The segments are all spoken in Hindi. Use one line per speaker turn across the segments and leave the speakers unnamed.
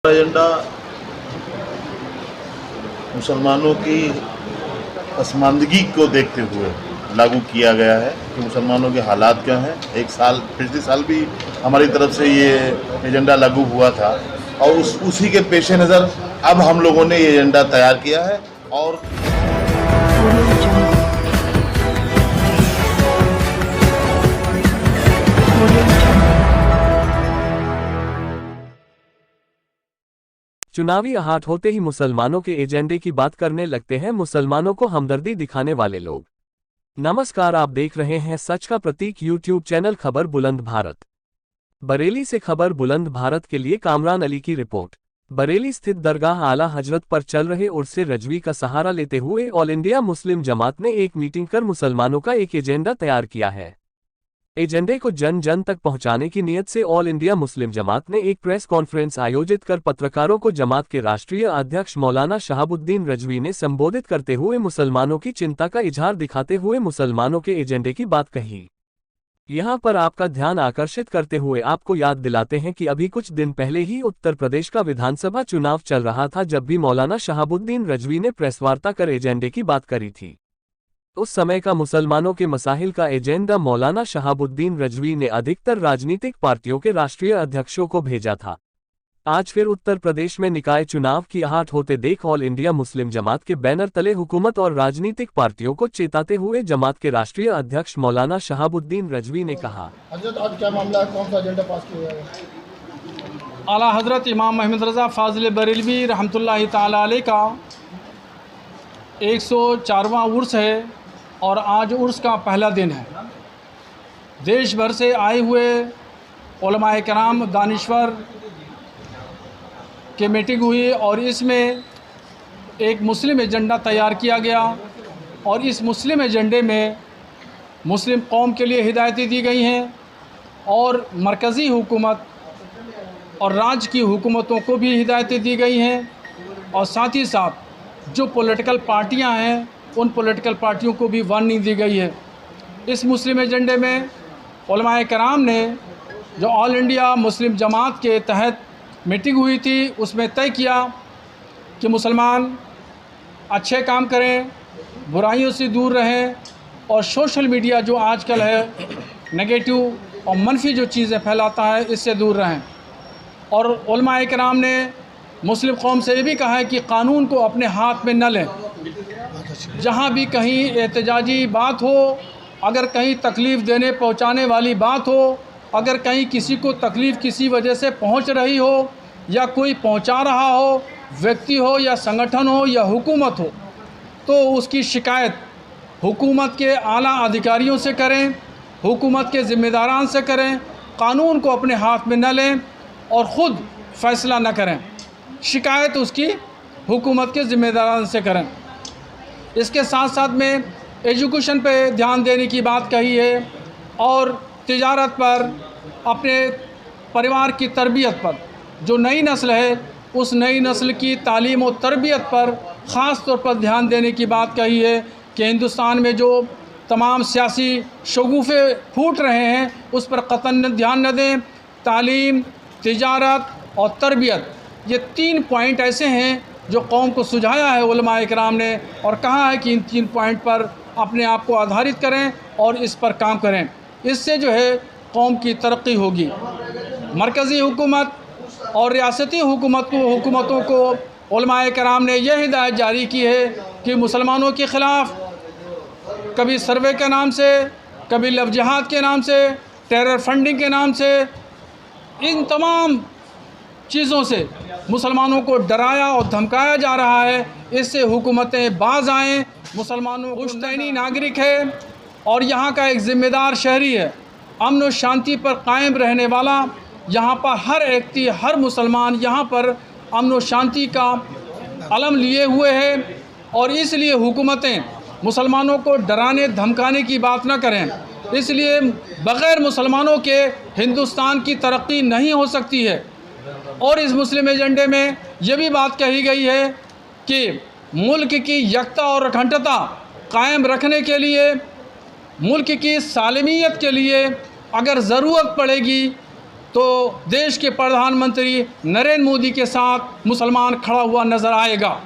एजेंडा मुसलमानों की पसमानदगी को देखते हुए लागू किया गया है कि मुसलमानों के हालात क्या हैं। एक साल पिछले साल भी हमारी तरफ से ये एजेंडा लागू हुआ था और उसी के पेश नज़र अब हम लोगों ने ये एजेंडा तैयार किया है। और
चुनावी आहट होते ही मुसलमानों के एजेंडे की बात करने लगते हैं मुसलमानों को हमदर्दी दिखाने वाले लोग। नमस्कार, आप देख रहे हैं सच का प्रतीक यूट्यूब चैनल खबर बुलंद भारत। बरेली से खबर बुलंद भारत के लिए कामरान अली की रिपोर्ट। बरेली स्थित दरगाह आला हजरत पर चल रहे उर्स रजवी का सहारा लेते हुए ऑल इंडिया मुस्लिम जमात ने एक मीटिंग कर मुसलमानों का एक एजेंडा तैयार किया है। एजेंडे को जन जन तक पहुंचाने की नीयत से ऑल इंडिया मुस्लिम जमात ने एक प्रेस कॉन्फ्रेंस आयोजित कर पत्रकारों को जमात के राष्ट्रीय अध्यक्ष मौलाना शहाबुद्दीन रजवी ने संबोधित करते हुए मुसलमानों की चिंता का इजहार दिखाते हुए मुसलमानों के एजेंडे की बात कही। यहां पर आपका ध्यान आकर्षित करते हुए आपको याद दिलाते हैं कि अभी कुछ दिन पहले ही उत्तर प्रदेश का विधानसभा चुनाव चल रहा था, जब भी मौलाना शहाबुद्दीन रजवी ने प्रेस वार्ता कर एजेंडे की बात करी थी। उस समय का मुसलमानों के मसाइल का एजेंडा मौलाना शहाबुद्दीन रजवी ने अधिकतर राजनीतिक पार्टियों के राष्ट्रीय अध्यक्षों को भेजा था। आज फिर उत्तर प्रदेश में निकाय चुनाव की आहट होते देख ऑल इंडिया मुस्लिम जमात के बैनर तले हुकूमत और राजनीतिक पार्टियों को चेताते हुए जमात के राष्ट्रीय अध्यक्ष मौलाना शहाबुद्दीन रजवी ने कहा,
हजरत आज क्या मामला है, कौन सा एजेंडा पास किया जाएगा?
आला हजरत इमाम अहमद रज़ा फाजिल बरेलवी रहमतुल्लाहि ताला अलैह का 104वां उर्स है और आज उर्स का पहला दिन है। देश भर से आए हुए उलमाए कराम दानिश्वर की मीटिंग हुई और इसमें एक मुस्लिम एजेंडा तैयार किया गया और इस मुस्लिम एजेंडे में मुस्लिम कौम के लिए हिदायतें दी गई हैं और मरकज़ी हुकूमत और राज्य की हुकूमतों को भी हिदायतें दी गई हैं और साथ ही साथ जो पॉलिटिकल पार्टियां हैं उन पॉलिटिकल पार्टियों को भी वार्निंग दी गई है। इस मुस्लिम एजेंडे में उलमाए कराम ने जो ऑल इंडिया मुस्लिम जमात के तहत मीटिंग हुई थी उसमें तय किया कि मुसलमान अच्छे काम करें, बुराइयों से दूर रहें और सोशल मीडिया जो आजकल है नेगेटिव और मनफी जो चीज़ें फैलाता है इससे दूर रहें। और उलमाए कराम ने मुस्लिम कौम से ये भी कहा है कि कानून को अपने हाथ में न लें। जहाँ भी कहीं एहतजाजी बात हो, अगर कहीं तकलीफ़ देने पहुँचाने वाली बात हो, अगर कहीं किसी को तकलीफ़ किसी वजह से पहुँच रही हो या कोई पहुँचा रहा हो, व्यक्ति हो या संगठन हो या हुकूमत हो, तो उसकी शिकायत हुकूमत के आला अधिकारियों से करें, हुकूमत के ज़िम्मेदारान से करें। कानून को अपने हाथ में न लें और ख़ुद फ़ैसला न करें, शिकायत उसकी हुकूमत के ज़िम्मेदारान से करें। इसके साथ साथ में एजुकेशन पे ध्यान देने की बात कही है और तिजारत पर, अपने परिवार की तरबियत पर, जो नई नस्ल है उस नई नस्ल की तालीम और तरबियत पर ख़ास तौर पर ध्यान देने की बात कही है कि हिंदुस्तान में जो तमाम सियासी शगुफ़े फूट रहे हैं उस पर कतई ध्यान न दें। तालीम, तिजारत और तरबियत, ये 3 पॉइंट ऐसे हैं जो कौम को सुझाया है उलमाए किराम ने और कहा है कि इन 3 पॉइंट पर अपने आप को आधारित करें और इस पर काम करें। इससे जो है कौम की तरक्की होगी। मरकज़ी हुकूमत और रियासती हुकूमतों को उलमाए किराम ने यह हिदायत जारी की है कि मुसलमानों के ख़िलाफ़ कभी सर्वे के नाम से, कभी लव जिहाद के नाम से, टेरर फंडिंग के नाम से, इन तमाम चीज़ों से मुसलमानों को डराया और धमकाया जा रहा है। इससे हुकूमतें बाज आएँ। मुसलमानों पुश्तैनी नागरिक है और यहाँ का एक ज़िम्मेदार शहरी है, अमन और शांति पर कायम रहने वाला। यहाँ पर हर व्यक्ति, हर मुसलमान यहाँ पर अमन और शांति का अलम लिए हुए है और इसलिए हुकूमतें मुसलमानों को डराने धमकाने की बात न करें। इसलिए बग़ैर मुसलमानों के हिंदुस्तान की तरक्की नहीं हो सकती है। और इस मुस्लिम एजेंडे में यह भी बात कही गई है कि मुल्क की यकता और अखंडता कायम रखने के लिए, मुल्क की सालमियत के लिए अगर ज़रूरत पड़ेगी तो देश के प्रधानमंत्री नरेंद्र मोदी के साथ मुसलमान खड़ा हुआ नज़र आएगा।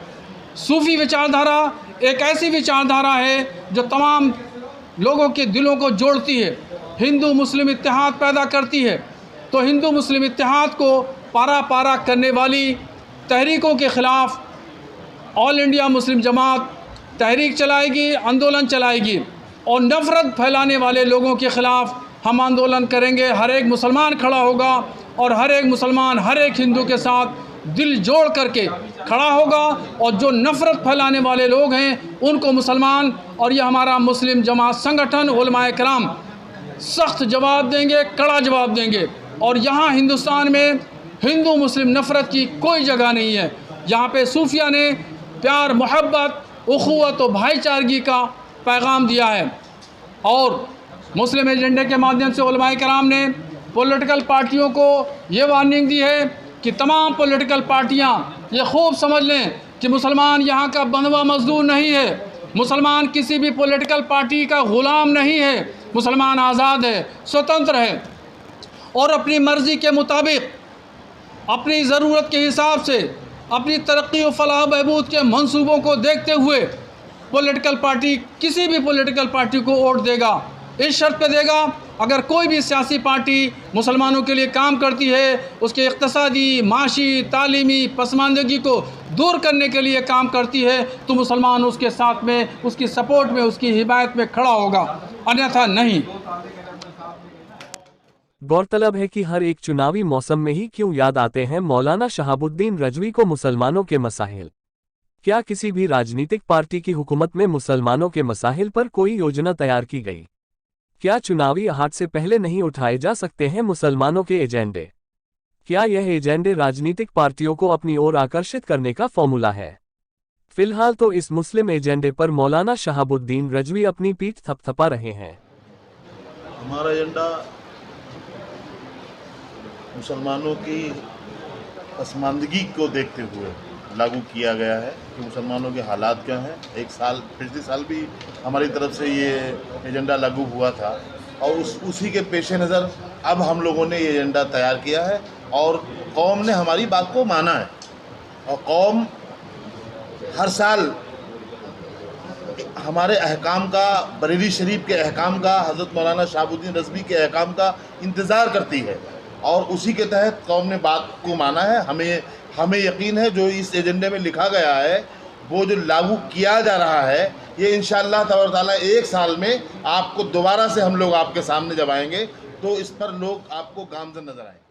सूफ़ी विचारधारा एक ऐसी विचारधारा है जो तमाम लोगों के दिलों को जोड़ती है, हिंदू मुस्लिम इत्तेहाद पैदा करती है। तो हिंदू मुस्लिम इत्तेहाद को पारा पारा करने वाली तहरीकों के ख़िलाफ़ ऑल इंडिया मुस्लिम जमात तहरीक चलाएगी, आंदोलन चलाएगी और नफ़रत फैलाने वाले लोगों के ख़िलाफ़ हम आंदोलन करेंगे। हर एक मुसलमान खड़ा होगा और हर एक मुसलमान हर एक हिंदू के साथ दिल जोड़ करके खड़ा होगा और जो नफ़रत फैलाने वाले लोग हैं उनको मुसलमान और ये हमारा मुस्लिम जमात संगठन उलमाए कराम सख्त जवाब देंगे, कड़ा जवाब देंगे। और यहाँ हिंदुस्तान में हिंदू मुस्लिम नफ़रत की कोई जगह नहीं है। यहाँ पे सूफिया ने प्यार, मोहब्बत, उखुवत और भाईचारगी का पैगाम दिया है और मुस्लिम एजेंडे के माध्यम से उलमाए कराम ने पॉलिटिकल पार्टियों को ये वार्निंग दी है कि तमाम पॉलिटिकल पार्टियाँ ये खूब समझ लें कि मुसलमान यहाँ का बंधवा मजदूर नहीं है, मुसलमान किसी भी पॉलिटिकल पार्टी का ग़ुलाम नहीं है, मुसलमान आज़ाद है, स्वतंत्र है और अपनी मर्ज़ी के मुताबिक अपनी ज़रूरत के हिसाब से अपनी तरक्की और फलाह बहबूद के मंसूबों को देखते हुए पॉलिटिकल पार्टी किसी भी पॉलिटिकल पार्टी को वोट देगा। इस शर्त पे देगा अगर कोई भी सियासी पार्टी मुसलमानों के लिए काम करती है, उसके इक़्तिसादी, माशी, तालीमी पसमानदगी को दूर करने के लिए काम करती है तो मुसलमान उसके साथ में, उसकी सपोर्ट में, उसकी हिमायत में खड़ा होगा, अन्यथा नहीं।
गौरतलब है कि हर एक चुनावी मौसम में ही क्यों याद आते हैं मौलाना शहाबुद्दीन रजवी को मुसलमानों के मसाइल। क्या किसी भी राजनीतिक पार्टी की हुकूमत में मुसलमानों के मसाइल पर कोई योजना तैयार की गई? क्या चुनावी आहट से पहले नहीं उठाए जा सकते हैं मुसलमानों के एजेंडे? क्या यह एजेंडे राजनीतिक पार्टियों को अपनी ओर आकर्षित करने का फॉर्मूला है? फिलहाल तो इस मुस्लिम एजेंडे पर मौलाना शहाबुद्दीन रजवी अपनी पीठ थपथपा रहे हैं।
हमारा एजेंडा मुसलमानों की पसमानदगी को देखते हुए लागू किया गया है कि मुसलमानों के हालात क्या हैं। एक साल, पिछले साल भी हमारी तरफ से ये एजेंडा लागू हुआ था और उसी के पेश नज़र अब हम लोगों ने ये एजेंडा तैयार किया है और कौम ने हमारी बात को माना है और कौम हर साल हमारे अहकाम का, बरेली शरीफ के अहकाम का, हज़रत मौलाना शहाबुद्दीन रज़वी के अहकाम का इंतज़ार करती है और उसी के तहत कौम ने बात को माना है। हमें यकीन है जो इस एजेंडे में लिखा गया है वो जो लागू किया जा रहा है ये इंशाअल्लाह ताला एक साल में आपको दोबारा से हम लोग आपके सामने जब आएंगे तो इस पर लोग आपको गामज़न नज़र आएंगे।